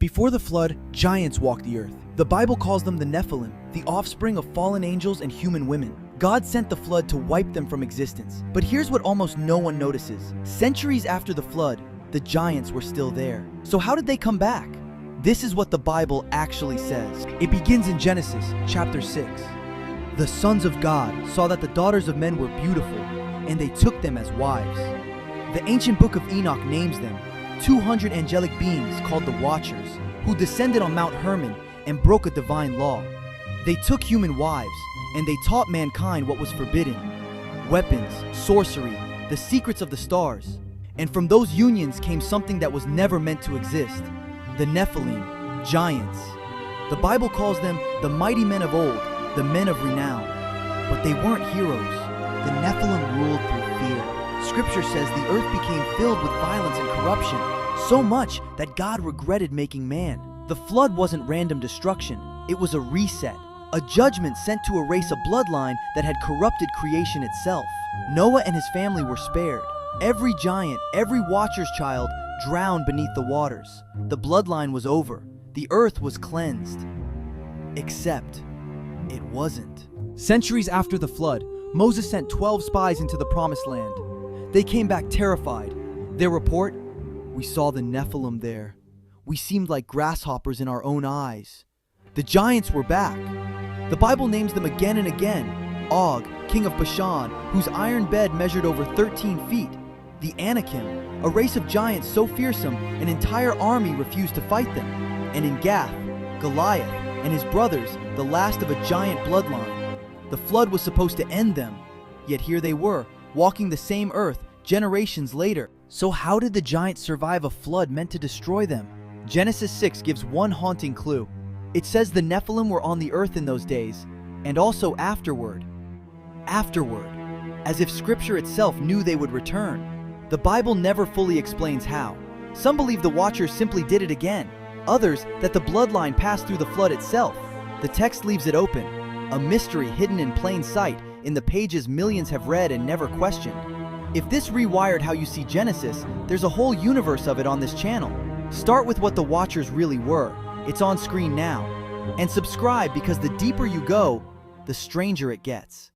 Before the flood, giants walked the earth. The Bible calls them the Nephilim, the offspring of fallen angels and human women. God sent the flood to wipe them from existence. But here's what almost no one notices. Centuries after the flood, the giants were still there. So how did they come back? This is what the Bible actually says. It begins in Genesis chapter 6. The sons of God saw that the daughters of men were beautiful, and they took them as wives. The ancient Book of Enoch names them 200 angelic beings called the Watchers, who descended on Mount Hermon and broke a divine law. They took human wives, and they taught mankind what was forbidden: weapons, sorcery, the secrets of the stars. And from those unions came something that was never meant to exist: the Nephilim, giants. The Bible calls them the mighty men of old, the men of renown. But they weren't heroes. The Nephilim ruled through fear. Scripture says the earth became filled with violence and corruption, so much that God regretted making man. The flood wasn't random destruction, it was a reset, a judgment sent to erase a bloodline that had corrupted creation itself. Noah and his family were spared. Every giant, every watcher's child drowned beneath the waters. The bloodline was over. The earth was cleansed. Except it wasn't. Centuries after the flood, Moses sent 12 spies into the promised land. They came back terrified. Their report: "We saw the Nephilim there. We seemed like grasshoppers in our own eyes." The giants were back. The Bible names them again and again: Og, king of Bashan, whose iron bed measured over 13 feet. The Anakim, a race of giants so fearsome an entire army refused to fight them. And in Gath, Goliath and his brothers, the last of a giant bloodline. The flood was supposed to end them, yet here they were, walking the same earth generations later. So how did the giants survive a flood meant to destroy them? Genesis 6 gives one haunting clue. It says the Nephilim were on the earth in those days, and also afterward. Afterward, as if Scripture itself knew they would return. The Bible never fully explains how. Some believe the Watchers simply did it again. Others, that the bloodline passed through the flood itself. The text leaves it open, a mystery hidden in plain sight in the pages millions have read and never questioned. If this rewired how you see Genesis, there's a whole universe of it on this channel. Start with what the Watchers really were. It's on screen now. And subscribe, because the deeper you go, the stranger it gets.